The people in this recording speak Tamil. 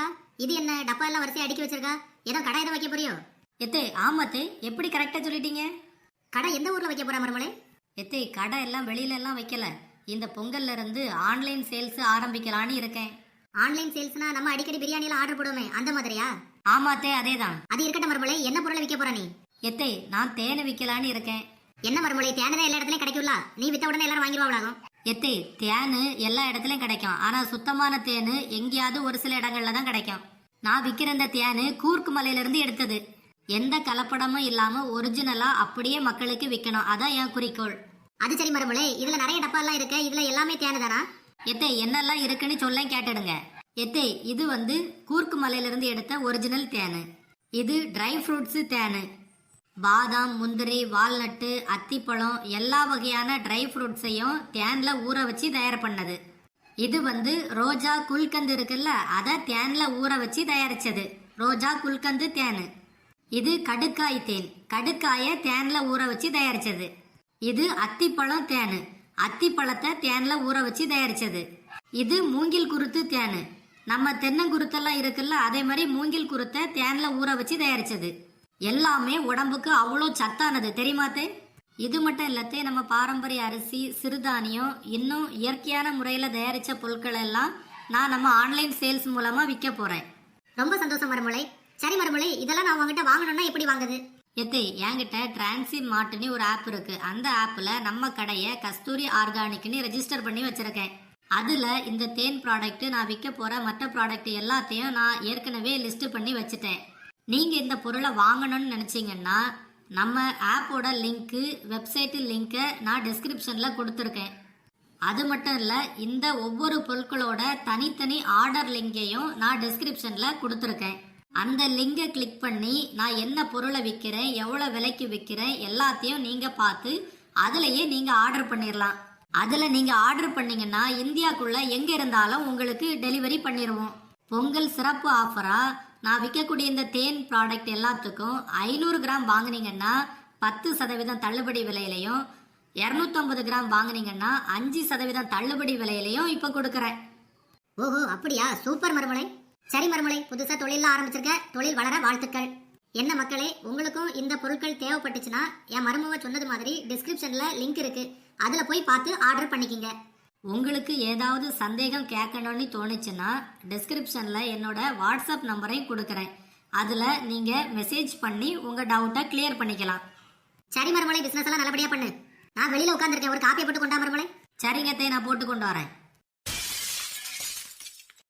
இருக்கா? இது என்ன டப்பா எல்லாம் வரிசையா அடுக்கி வச்சிருக்கா? ஏதோ கடை எதை வைக்க போறியோ? எத்தே ஆமாத்தே, எப்படி கரெக்டா சொல்லிட்டீங்க? கடை எந்த ஊர்ல வைக்க போறா மருமலை? எத்தே கடை எல்லாம் வெளியில எல்லாம் வைக்கல, இந்த பொங்கல்ல இருந்து ஆன்லைன் சேல்ஸ் ஆரம்பிக்கலான்னு இருக்கேன். ஆன்லைன் சேல்ஸ்னா நம்ம அடிக்கடி பிரியாணி எல்லாம் ஆர்டர் போடுவோமே அந்த மாதிரியா? ஆமாத்தே அதேதான். அது இருக்கட்டும் மருமலை, என்ன பொருளை விற்க போற நீ? எத்தே நான் தேனை விற்கலான்னு இருக்கேன். என்ன மருமலை, தேனதான் எல்லா இடத்துலயும் கிடைக்கும்ல, நீ வித்த உடனே எல்லாரும் வாங்கிடுவாங்களாகும். எத்தே தேனு எல்லா இடத்துலயும் கிடைக்கும், ஆனா சுத்தமான தேனு எங்கேயாவது ஒரு சில இடங்கள்ல தான் கிடைக்கும். நான் விற்கிற இந்த தேனு கூர்க்கு மலையில இருந்து எடுத்தது, எந்த கலப்படமும் இல்லாம ஒரிஜினலா அப்படியே மக்களுக்கு விற்கணும், அதான் என் குறிக்கோள். அது சரி மருமலை, இதுல நிறைய டப்பா எல்லாம் இருக்கு, இதுல எல்லாமே தேனு தானா? எத்தே என்னெல்லாம் இருக்குன்னு சொல்ல கேட்டுடுங்க. எத்தே இது வந்து கூர்க்கு மலையில இருந்து எடுத்த ஒரிஜினல் தேனு. இது ட்ரை ஃப்ரூட்ஸ் தேனு, பாதாம், முந்திரி, வால்நட்டு, அத்திப்பழம் எல்லா வகையான ட்ரை ஃப்ரூட்ஸையும் தேன்ல ஊற வச்சு தயார் பண்ணது. இது வந்து ரோஜா குல்கந்து இருக்குல்ல, அதை தேன்ல ஊற வச்சு தயாரிச்சது, ரோஜா குல்கந்து தேனு. இது கடுக்காய் தேன், கடுக்காய தேன்ல ஊற வச்சு தயாரிச்சது. இது அத்திப்பழம் தேனு, அத்திப்பழத்தை தேன்ல ஊற வச்சு தயாரிச்சது. இது மூங்கில் குருத்து தேனு, நம்ம தென்னங்குருத்தெல்லாம் இருக்குல்ல, அதே மாதிரி மூங்கில் குருத்தை தேன்ல ஊற வச்சு தயாரிச்சது. எல்லாமே உடம்புக்கு அவ்வளோ சத்தானது தெரியுமாத்தே. இது மட்டும் இல்லத்தே, நம்ம பாரம்பரிய அரிசி, சிறுதானியம், இன்னும் இயற்கையான முறையில தயாரிச்ச பொருட்கள் எல்லாம் நான் நம்ம ஆன்லைன் சேல்ஸ் மூலமா விற்க போறேன். ரொம்ப சந்தோஷம் மருமலை. சரி மருமலை, இதெல்லாம் நான் உங்ககிட்ட வாங்கணும்னா எப்படி வாங்குது? எத்தே என்கிட்ட டிரான்சி மார்ட்னு ஒரு ஆப் இருக்கு, அந்த ஆப்ல நம்ம கடையை கஸ்தூரி ஆர்கானிக்னு ரெஜிஸ்டர் பண்ணி வச்சிருக்கேன். அதுல இந்த தேன் ப்ராடக்ட், நான் விற்க போற மற்ற ப்ராடக்ட் எல்லாத்தையும் நான் ஏற்கனவே லிஸ்ட் பண்ணி வச்சுட்டேன். நீங்க இந்த பொருளை வாங்கணும்னு நினைச்சீங்கன்னா நம்ம ஆப்போட லிங்க்கு, வெப்சைட் லிங்கை நான் டிஸ்கிரிப்ஷன்ல கொடுத்துருக்கேன். அது மட்டும் இல்ல, இந்த ஒவ்வொரு பொருட்களோட தனித்தனி ஆர்டர் லிங்கையும் நான் டிஸ்கிரிப்ஷன்ல கொடுத்துருக்கேன். அந்த லிங்கை கிளிக் பண்ணி நான் என்ன பொருளை விற்கிறேன், எவ்வளவு விலைக்கு விற்கிறேன் எல்லாத்தையும் நீங்க பார்த்து அதுலயே நீங்க ஆர்டர் பண்ணிடலாம். அதுல நீங்க ஆர்டர் பண்ணீங்கன்னா இந்தியாக்குள்ள எங்க இருந்தாலும் உங்களுக்கு டெலிவரி பண்ணிடுவோம். பொங்கல் சிறப்பு ஆஃபரா நான் விற்கக்கூடிய இந்த தேன் ப்ராடக்ட் எல்லாத்துக்கும் 500 கிராம் வாங்கினீங்கன்னா 10% தள்ளுபடி விலையிலையும், 250 கிராம் வாங்கினீங்கன்னா 5% தள்ளுபடி விலையிலையும் இப்ப கொடுக்கறேன். ஓஹோ அப்படியா, சூப்பர் மருமலை. சரி மருமலை, புதுசா தொழில ஆரம்பிச்சிருக்க, தொழில் வளர வாழ்த்துக்கள். என்ன மக்களே, உங்களுக்கும் இந்த பொருட்கள் தேவைப்பட்டுச்சுன்னா என் மருமவ சொன்னது மாதிரி டிஸ்கிரிப்ஷன்ல லிங்க் இருக்கு, அதுல போய் பார்த்து ஆர்டர் பண்ணிக்கிங்க. உங்களுக்கு ஏதாவது சந்தேகம் கேட்கணும்னு தோணுச்சுன்னா டிஸ்கிரிப்ஷன்ல என்னோட வாட்ஸ்அப் நம்பரையும் கொடுக்கறேன், அதுல நீங்க மெசேஜ் பண்ணி உங்க டவுட்டை கிளியர் பண்ணிக்கலாம். சரி மருமலை, பிசினஸ் எல்லாம் நல்லபடியா பண்ணு. நான் வெளியில உட்கார்ந்துருக்கேன், ஒரு காப்பியை போட்டு கொண்டா மருமலை. சரிங்க, நான் போட்டு கொண்டு வரேன்.